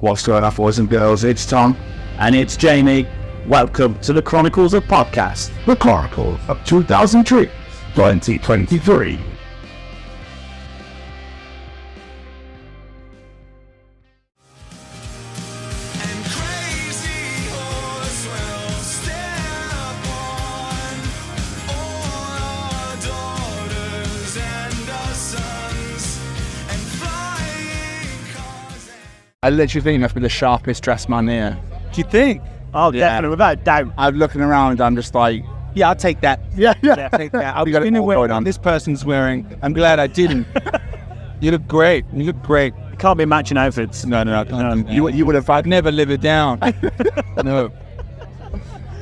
What's going on, boys and girls? It's Tom. And it's Jamie. Welcome to the Chronicles of Podcast. The Chronicles of 2003, 2023. I literally think that's been the sharpest dressed man here. Do you think? Oh, yeah. Definitely, without doubt. I'm looking around, I'm just like, yeah, I'll take that. Yeah. I'll take that. I'll got it wear what this person's wearing. I'm glad I didn't. You look great. It can't be matching outfits. No. You would have. I'd never live it down. No.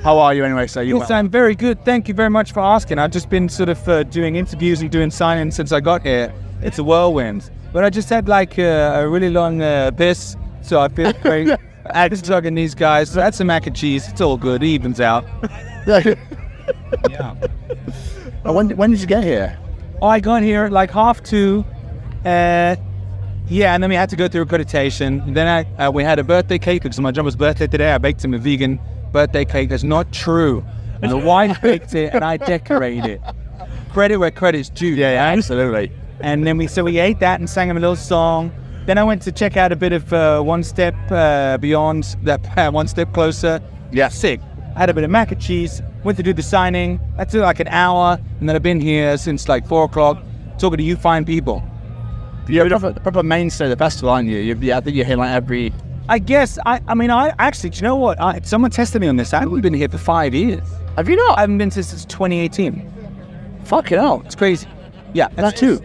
How are you anyway? So yes, I'm very good. Thank you very much for asking. I've just been sort of doing interviews and doing signings since I got here. It's a whirlwind. But I just had like a really long piss, so I feel great. I just talking these guys. So that's some mac and cheese. It's all good. It evens out. Yeah. Oh, when did you get here? Oh, I got here at like 2:30. And then we had to go through accreditation. Then we had a birthday cake because my drummer's birthday today. I baked him a vegan birthday cake. That's not true. And the wife baked it, and I decorated it. Credit where credit's due. Yeah, absolutely. And then we ate that and sang him a little song. Then I went to check out a bit of One Step Beyond, that One Step Closer. Yeah. Sick. I had a bit of mac and cheese, went to do the signing. That took like an hour, and then I've been here since like 4 o'clock, talking to you fine people. You're a proper mainstay of the festival, aren't you? I think you're here like every... I guess, I actually, do you know what? Someone tested me on this. I haven't been here for 5 years. Have you not? I haven't been since 2018. Fucking hell. It's crazy. Yeah, that's true.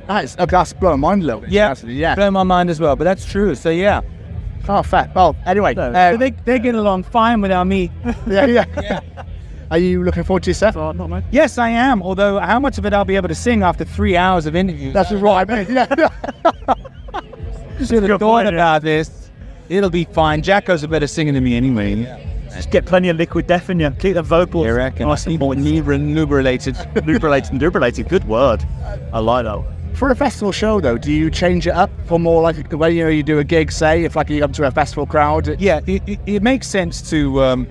That's blowing my mind a little bit. Yeah, blowing my mind as well, but that's true, so yeah. Oh, fair. Well, anyway. So they get along fine without me. Yeah. Are you looking forward to your set? Not much. Yes, I am, although how much of it I'll be able to sing after 3 hours of interviews? That's right, mate. Yeah. Should have thought about this. It'll be fine. Jacko's a better singer than me anyway. Yeah. Just get plenty of liquid death in you. Keep the vocals. I reckon. Nice and more lubricated. Lubricated. Good word. I like that. For a festival show, though, do you change it up for more like when you do a gig, say, if like you come to a festival crowd? Yeah, it makes sense to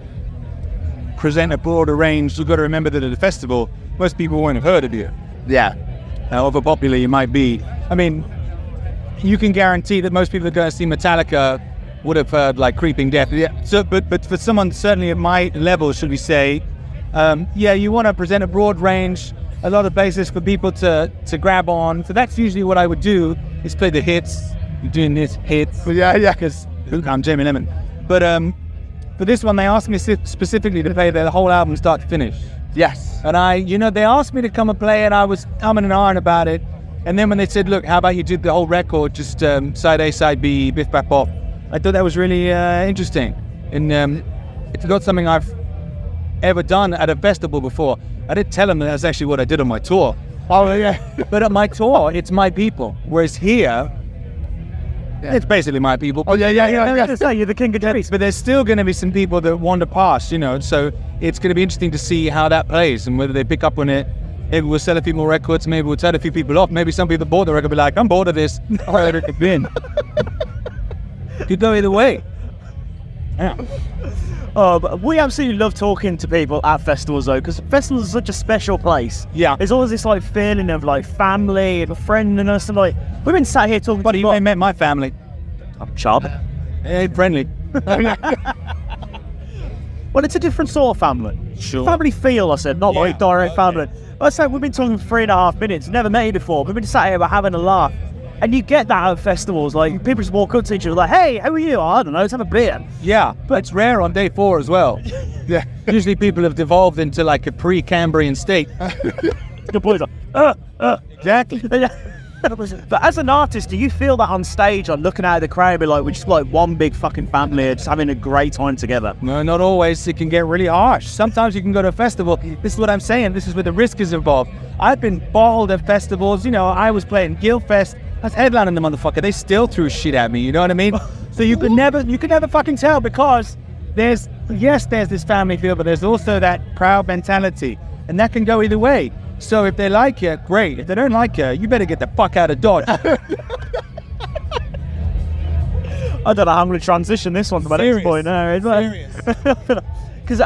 present a broader range. You've got to remember that at a festival, most people won't have heard of you. Yeah. However popular you might be. I mean, you can guarantee that most people that are going to see Metallica would have heard like Creeping Death. Yeah. So, but for someone certainly at my level, should we say, you want to present a broad range, a lot of basis for people to grab on. So that's usually what I would do, is play the hits. You're doing this hits. Yeah. Because I'm Jamie Lenman. But for this one, they asked me specifically to play the whole album start to finish. Yes. And they asked me to come and play, and I was umming and ahhing about it. And then when they said, look, how about you do the whole record, just side A, side B, biff, bap, bop. I thought that was really interesting. And it's not something I've ever done at a festival before. I didn't tell them that that's actually what I did on my tour. Oh, yeah. But at my tour, it's my people. Whereas here, it's basically my people. Oh, yeah. You're the king of the beast. But there's still going to be some people that wander past, so it's going to be interesting to see how that plays and whether they pick up on it. Maybe we'll sell a few more records, maybe we'll turn a few people off. Maybe some people bought the record will be like, I'm bored of this. I'll let it in. Could go either way. Yeah. But we absolutely love talking to people at festivals, though, because festivals are such a special place. Yeah. There's always this like feeling of like family and friendliness, and like we've been sat here talking. Buddy, you ain't met my family. I'm sharp. Ain't friendly. Well, it's a different sort of family. Sure. Family feel, I said, not like direct family. I said we've been talking for 3.5 minutes. Never met you before. We've been sat here, we're having a laugh. And you get that at festivals, like people just walk up to each other like, hey, how are you? Oh, I don't know, let's have a beer. Yeah, but it's rare on day 4 as well. Yeah. Usually people have devolved into like a pre-Cambrian state. The boys are, Exactly. But as an artist, do you feel that on stage, like looking out of the crowd, be like, we're just like one big fucking family, just having a great time together? No, not always. It can get really harsh. Sometimes you can go to a festival. This is what I'm saying. This is where the risk is involved. I've been bald at festivals. I was playing Guildfest. I was headlining the motherfucker. They still threw shit at me. You know what I mean? So you could never fucking tell, because there's this family feel, but there's also that proud mentality, and that can go either way. So if they like you, great. If they don't like you, you better get the fuck out of Dodge. I don't know how I'm going to transition this one to my next point now. Because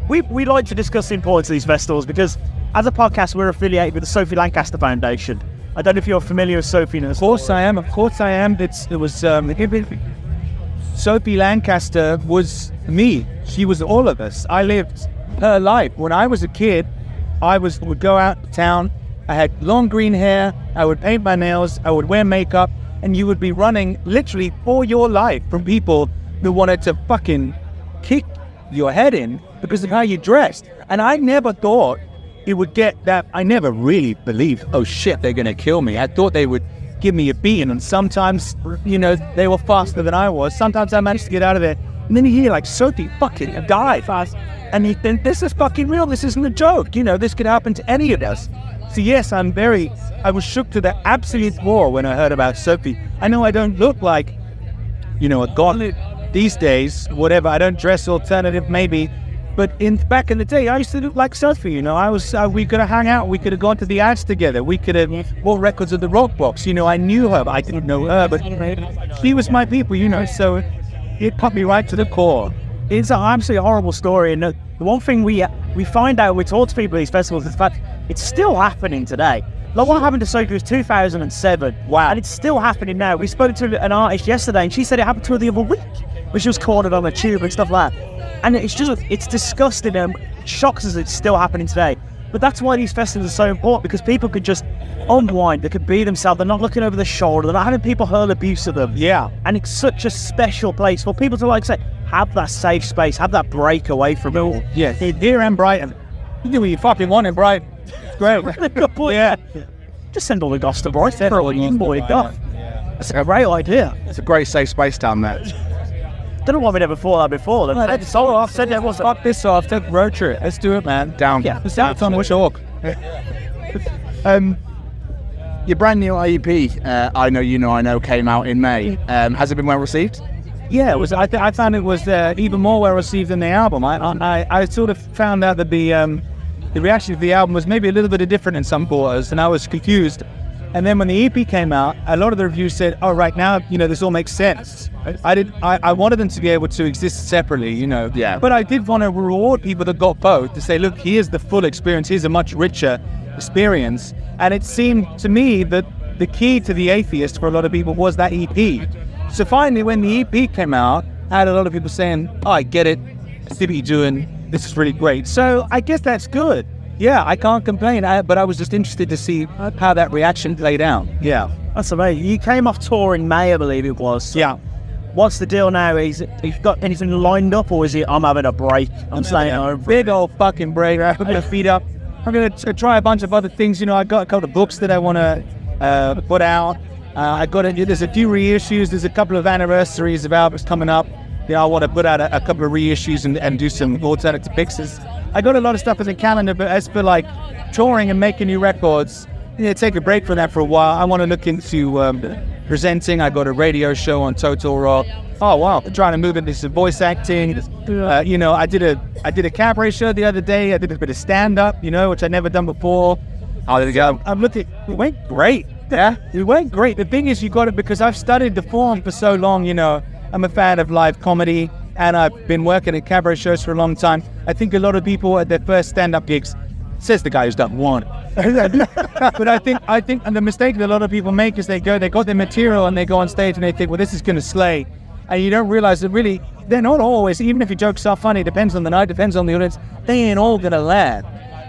we like to discuss the importance of these festivals because as a podcast, we're affiliated with the Sophie Lancaster Foundation. I don't know if you're familiar with Sophie. Of course I am. Sophie Lancaster was me. She was all of us. I lived her life. When I was a kid, would go out to town. I had long green hair. I would paint my nails. I would wear makeup. And you would be running literally for your life from people who wanted to fucking kick your head in because of how you dressed. And I never thought it would get that. I never really believed, oh shit, they're going to kill me. I thought they would give me a beating. And sometimes, they were faster than I was. Sometimes I managed to get out of there. And then you hear like, Sophie fucking died fast. And you think, this is fucking real. This isn't a joke. This could happen to any of us. So yes, I was shook to the absolute core when I heard about Sophie. I know I don't look like, a god these days, whatever. I don't dress alternative, maybe. But back in the day, I used to look like Sophie, we could have hung out. We could have gone to the ads together. We could have bought records at the Rock Box. I knew her, but I didn't know her. But she was my people, so it cut me right to the core. It's an absolutely horrible story. And the one thing we find out, we talk to people at these festivals, is the fact it's still happening today. Like what happened to Sophie was 2007. Wow. And it's still happening now. We spoke to an artist yesterday and she said it happened to her the other week when she was cornered on a tube and stuff like that. And it's disgusting and shocks us it's still happening today. But that's why these festivals are so important, because people could just unwind, they could be themselves, they're not looking over the shoulder, they're not having people hurl abuse at them. Yeah. And it's such a special place for people to have that safe space, have that break away from it all. Yeah, here in Brighton, you do what you fucking want in Brighton. It's great. Good point. Yeah. Just send all the goss to Brighton for all you boy got. That's a great idea. It's a great safe space down there. Don't know why we never thought that before. Fuck this off, take road trip. Let's do it, man. Down. Yeah. It's out on Wishawk. Your brand new EP, I Know, came out in May. Has it been well received? Yeah, it was. I found it was even more well received than the album. I sort of found out that the reaction to the album was maybe a little bit different in some quarters, and I was confused. And then when the EP came out, a lot of the reviews said, "Oh, right now, this all makes sense." I wanted them to be able to exist separately, Yeah. But I did want to reward people that got both, to say, look, here's the full experience. Here's a much richer experience. And it seemed to me that the key to The Atheist for a lot of people was that EP. So finally, when the EP came out, I had a lot of people saying, "Oh, I get it. I see what you're doing. This is really great." So I guess that's good. Yeah, I can't complain, but I was just interested to see how that reaction played out. Yeah. That's amazing. You came off tour in May, I believe it was. So Yeah. what's the deal now? You've got anything lined up, or is it I'm having a break? I'm staying home. Big old fucking break. I'm going to feed up. I'm going to try a bunch of other things. I got a couple of books that I want to put out. There's a few reissues. There's a couple of anniversaries of albums coming up. I want to put out a couple of reissues and do some alternative mixes. I got a lot of stuff in the calendar, but as for like touring and making new records, take a break from that for a while. I want to look into presenting. I got a radio show on Total Rock. Oh wow! I'm trying to move into some voice acting. I did a cabaret show the other day. I did a bit of stand up, which I'd never done before. How did it go? I'm looking. It went great. Yeah, it went great. The thing is, you got it because I've studied the form for so long. I'm a fan of live comedy, and I've been working at cabaret shows for a long time. I think a lot of people at their first stand-up gigs, says the guy who's done one. But I think, and the mistake that a lot of people make is they got their material and they go on stage and they think, well, this is going to slay. And you don't realize that really, they're not always, even if your jokes are funny, depends on the night, depends on the audience, they ain't all going to land.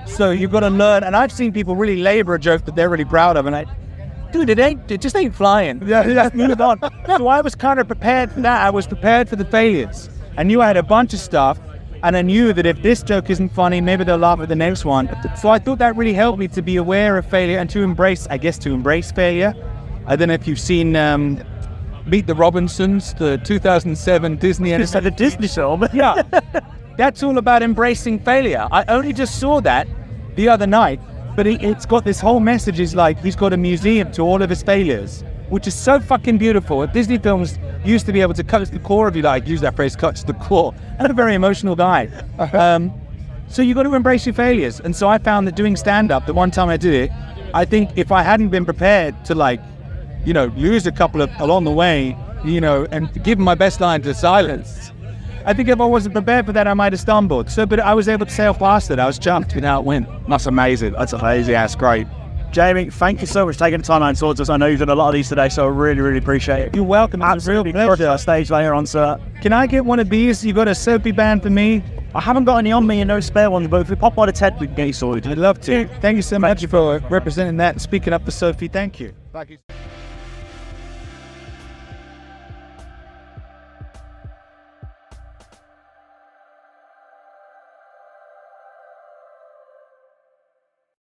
So you've got to learn, and I've seen people really labor a joke that they're really proud of, and dude, it just ain't flying. Yeah, move on. So I was kind of prepared for that. I was prepared for the failures. I knew I had a bunch of stuff, and I knew that if this joke isn't funny, maybe they'll laugh at the next one. So I thought that really helped me to be aware of failure and to embrace failure. I don't know if you've seen Meet the Robinsons, the 2007 Disney. Just like the Disney show. Yeah, that's all about embracing failure. I only just saw that the other night. But it's got this whole message is like, he's got a museum to all of his failures, which is so fucking beautiful. Disney films used to be able to cut to the core of you, like use that phrase, cut to the core. I'm a very emotional guy. So you got to embrace your failures. And so I found that doing stand-up, the one time I did it, I think if I hadn't been prepared to lose a couple of along the way, and give my best line to silence. I think if I wasn't prepared for that, I might have stumbled. But I was able to sail past it. I was jumped without wind. That's amazing. That's amazing. That's great. Jamie, thank you so much for taking the time out and talking to us. I know you've done a lot of these today, so I really, really appreciate it. You're welcome. It's a real pleasure. Our stage later on, sir. Can I get one of these? You got a soapy band for me? I haven't got any on me and no spare ones, but if we pop by the tent, we can get you sorted. I'd love to. Thank you so much for representing that and speaking up for Sophie. Thank you. Thank you.